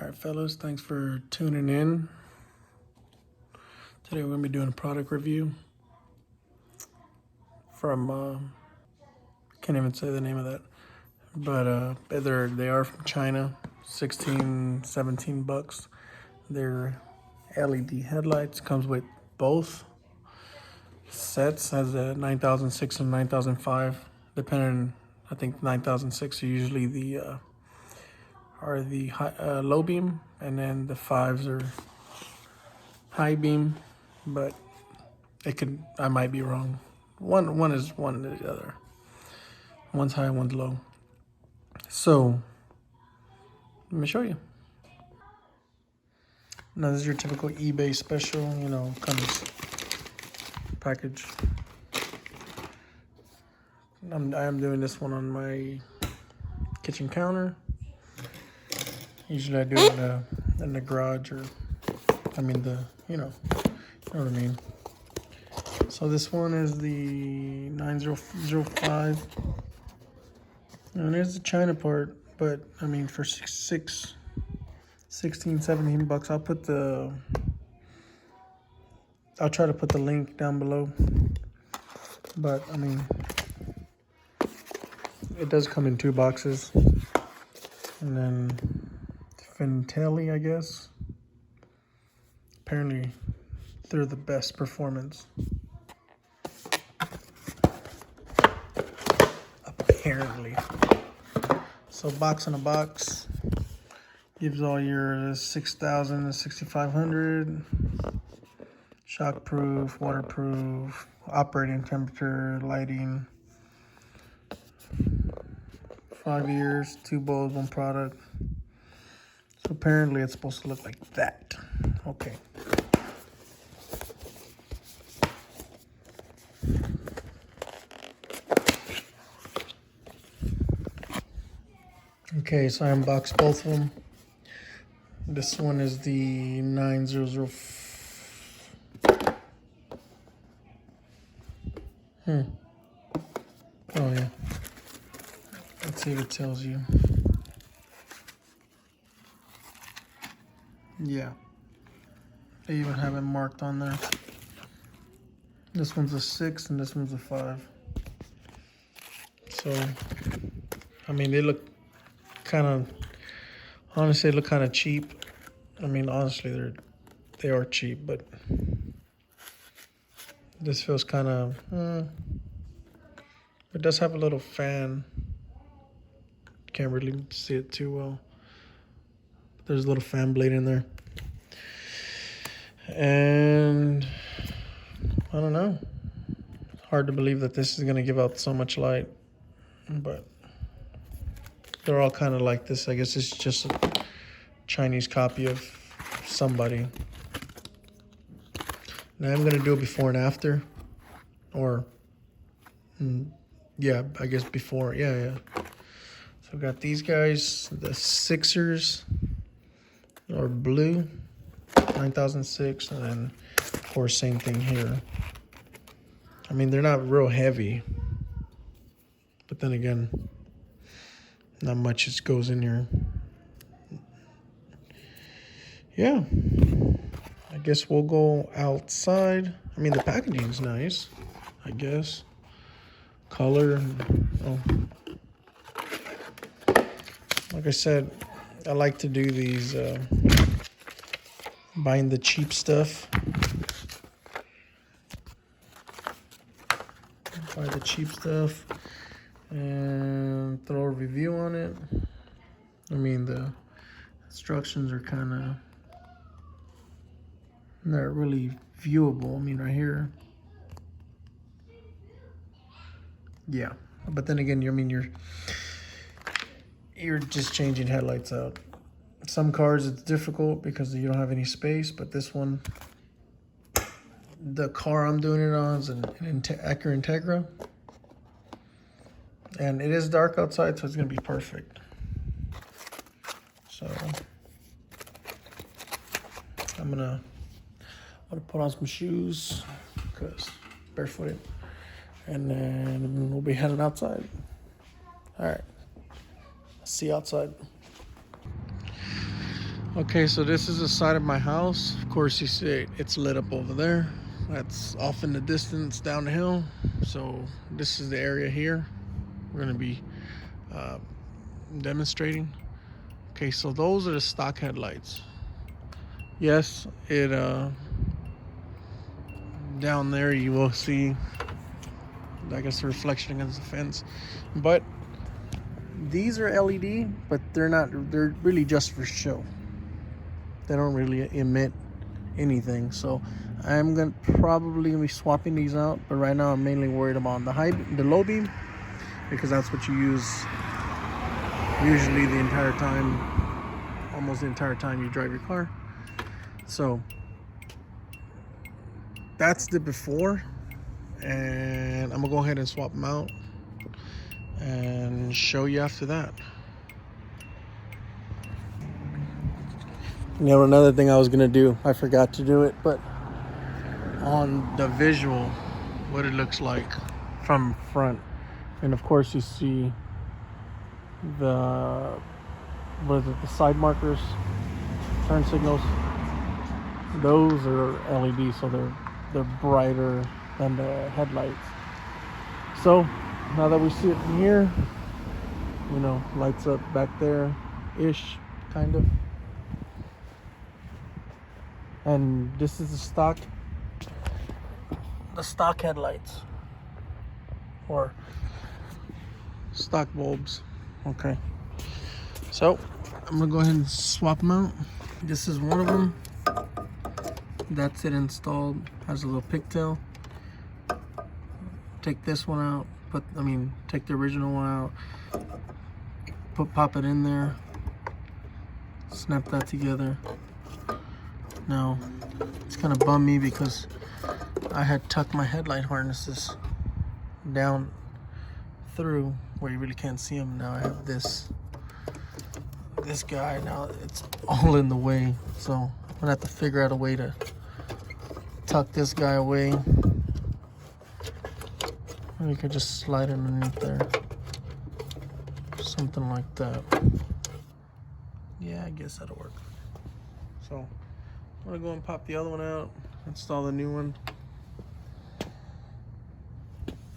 Alright fellas, thanks for tuning in. Today we're going to be doing a product review from, can't even say the name of that, but they are from China, 16, 17 bucks. They're LED headlights, comes with both sets, has a 9006 and 9005, depending, I think 9006 are usually the high, low beam, and then the 5s are high beam, but I might be wrong. One is one to the other. One's high, one's low. So let me show you. Now this is your typical eBay special, comes package. I am doing this one on my kitchen counter. Usually I do it in the garage, or you know what I mean. So this one is the 9005. And there's the China part, but I mean for 16, 17 bucks, I'll try to put the link down below. But I mean, it does come in 2 boxes. And then Fintelli, I guess. Apparently they're the best performance. Apparently. So box in a box gives all your 6,000 to 6,500, shockproof, waterproof, operating temperature, lighting, 5 years, 2 bulbs, 1 product. So apparently it's supposed to look like that. Okay. Okay, so I unboxed both of them. This one is the 900. Oh yeah. Let's see if it tells you. Yeah. They even have it marked on there. This one's a 6 and this one's a 5. So, I mean, they look honestly, they look kind of cheap. I mean, honestly, they are cheap, but this feels kind of, it does have a little fan. Can't really see it too well. There's a little fan blade in there. And I don't know. Hard to believe that this is going to give out so much light, but they're all kind of like this. I guess it's just a Chinese copy of somebody. Now I'm going to do it before and after, or yeah, I guess before. Yeah. So I've got these guys, the 6ers are blue, 9006, and then of course same thing here. I mean, they're not real heavy, but then again, not much just goes in here. Yeah, I guess we'll go outside. I mean, the packaging's nice, I guess. Color, like I said, I like to do these, buying the cheap stuff. Buy the cheap stuff and throw a review on it. I mean, the instructions are kind of not really viewable. I mean, right here. Yeah, but then again, you're just changing headlights out. Some cars it's difficult because you don't have any space, but this one, the car I'm doing it on is an Acura Integra, and it is dark outside, so it's gonna be perfect. So I'm gonna put on some shoes because barefooted, and then we'll be heading outside. All right, see you outside. Okay, so this is the side of my house. Of course, you see it's lit up over there. That's off in the distance down the hill. So this is the area here we're going to be uh, demonstrating. Okay, so those are the stock headlights. Yes, it down there you will see, I guess, the reflection against the fence. But these are LED, but they're not. They're really just for show. They don't really emit anything. So I'm probably gonna be swapping these out. But right now I'm mainly worried about the low beam, because that's what you use usually the entire time, almost the entire time you drive your car. So that's the before, and I'm gonna go ahead and swap them out and show you after that. You know, another thing I was gonna do, I forgot to do it, but on the visual, what it looks like from front, and of course you see the the side markers, turn signals. Those are LED, so they're brighter than the headlights. So now that we see it from here, you know, lights up back there ish, kind of. And this is the stock headlights, or stock bulbs. Okay, so I'm gonna go ahead and swap them out. This is one of them. That's it installed. Has a little pigtail. Take this one out. Take the original one out. Pop it in there. Snap that together. Now, it's kind of bummed me because I had tucked my headlight harnesses down through where you really can't see them. Now I have this guy. Now it's all in the way, so I'm gonna have to figure out a way to tuck this guy away. Or you could just slide it underneath there, something like that. Yeah, I guess that'll work. So I'm gonna go and pop the other one out, install the new one.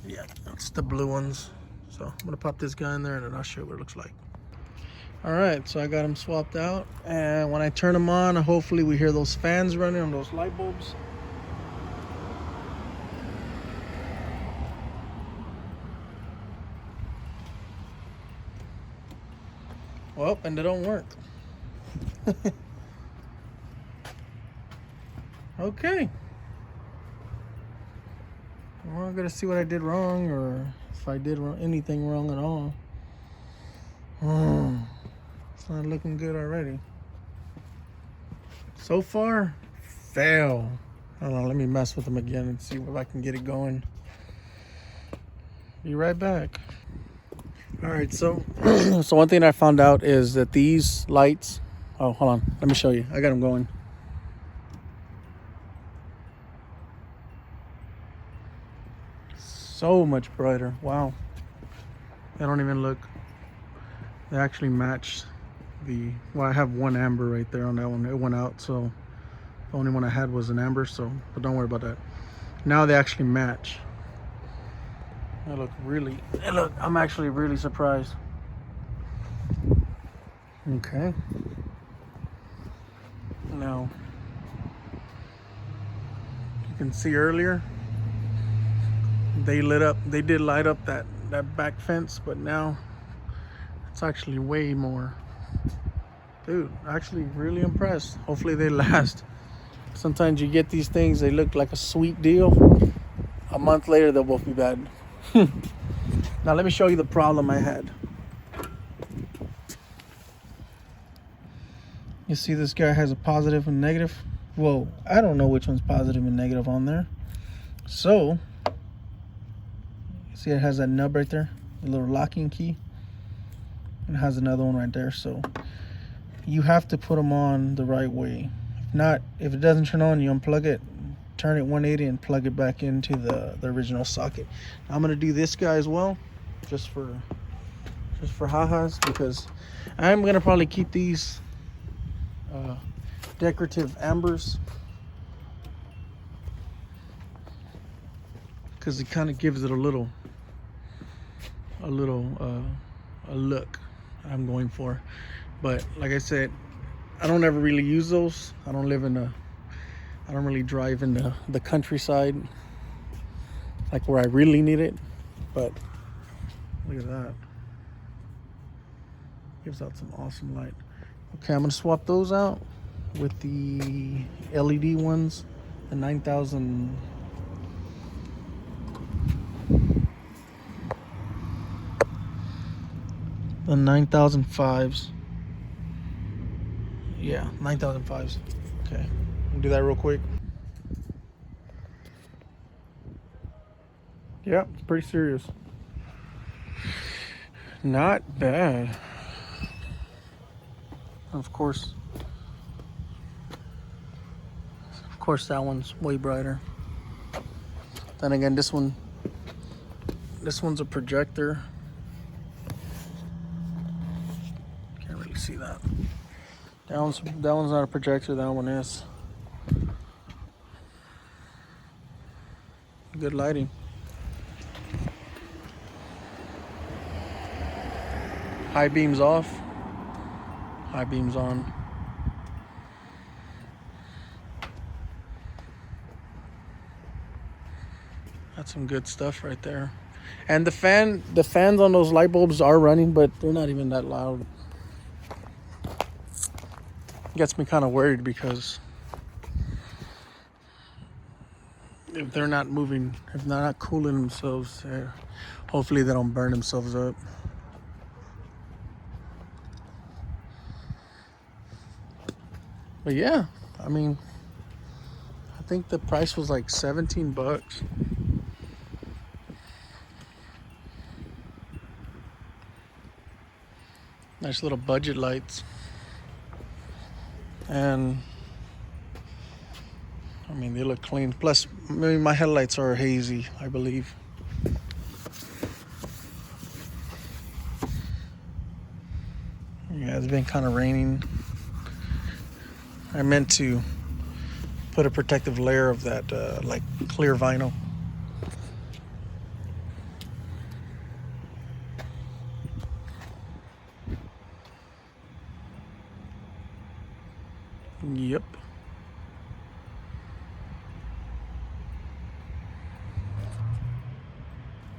Yeah, that's the blue ones. So I'm gonna pop this guy in there and then I'll show you what it looks like. All right, so I got them swapped out, and when I turn them on, hopefully we hear those fans running on those light bulbs. Well, and they don't work. Okay. Well, I'm gonna see what I did wrong, or if I did anything wrong at all. It's not looking good already. So far, fail. Hold on, let me mess with them again and see if I can get it going. Be right back. All right, so so one thing I found out is that these lights. Oh, hold on. Let me show you. I got them going. So much brighter. Wow. They don't even look. They actually match the. Well, I have one amber right there on that one. It went out, so the only one I had was an amber. So, but don't worry about that. Now they actually match. They look really. Look, I'm actually really surprised. Okay. Now, you can see earlier they did light up that back fence, but now it's actually way more. Dude, actually really impressed. Hopefully they last. Sometimes you get these things, they look like a sweet deal. A month later, they'll both be bad. Now let me show you the problem I had. You see this guy has a positive and negative. Whoa, I don't know which one's positive and negative on there. So, see it has that nub right there, the little locking key. And it has another one right there. So you have to put them on the right way. If not, if it doesn't turn on, you unplug it, turn it 180 and plug it back into the original socket. I'm gonna do this guy as well, just for ha-has, because I'm gonna probably keep these decorative ambers, because it kind of gives it a look I'm going for. But like I said, I don't ever really use those. I don't really drive in the countryside, like where I really need it. But look at that. Gives out some awesome light. Okay, I'm gonna swap those out with the LED ones, the 9000. The 9005s. Yeah, 9005s. Okay, I'll do that real quick. Yeah, it's pretty serious. Not bad. Of course, that one's way brighter. Then again, this one's a projector. Can't really see that. That one's not a projector. That one is. Good lighting. High beams off. High beams on. That's some good stuff right there. And the fans on those light bulbs are running, but they're not even that loud. Gets me kind of worried, because if they're not moving, if they're not cooling themselves, hopefully they don't burn themselves up. But yeah, I mean, I think the price was like 17 bucks. Nice little budget lights. And I mean, they look clean. Plus, maybe my headlights are hazy, I believe. Yeah, it's been kind of raining. I meant to put a protective layer of that, like clear vinyl. Yep.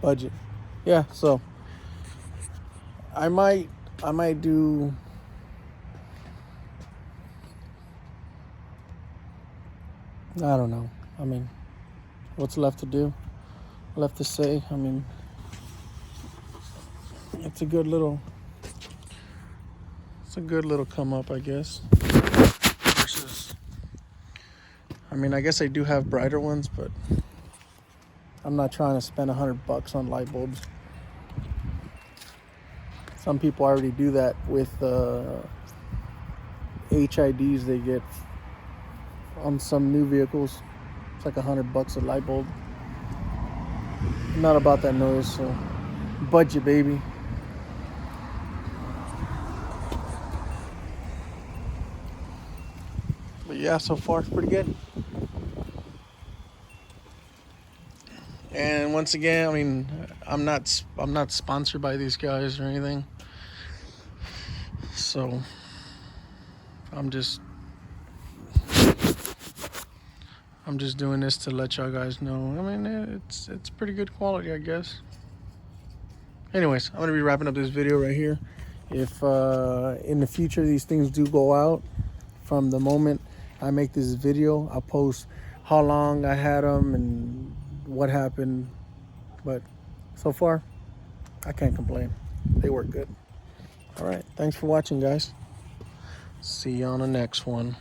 Budget. Yeah, so I might do, I don't know. I mean, what's left to do? Left to say? I mean, it's a good little come up, I guess. Versus, I mean, I guess I do have brighter ones, but I'm not trying to spend $100 on light bulbs. Some people already do that with HIDs they get on some new vehicles. It's like $100 a light bulb. Not about that noise, so budget, baby. But yeah, so far it's pretty good. And once again, I mean, I'm not sponsored by these guys or anything. So I'm just doing this to let y'all guys know. I mean, it's pretty good quality, I guess. Anyways, I'm gonna be wrapping up this video right here. If in the future these things do go out, from the moment I make this video, I'll post how long I had them and what happened. But so far, I can't complain. They work good. All right, thanks for watching, guys. See you on the next one.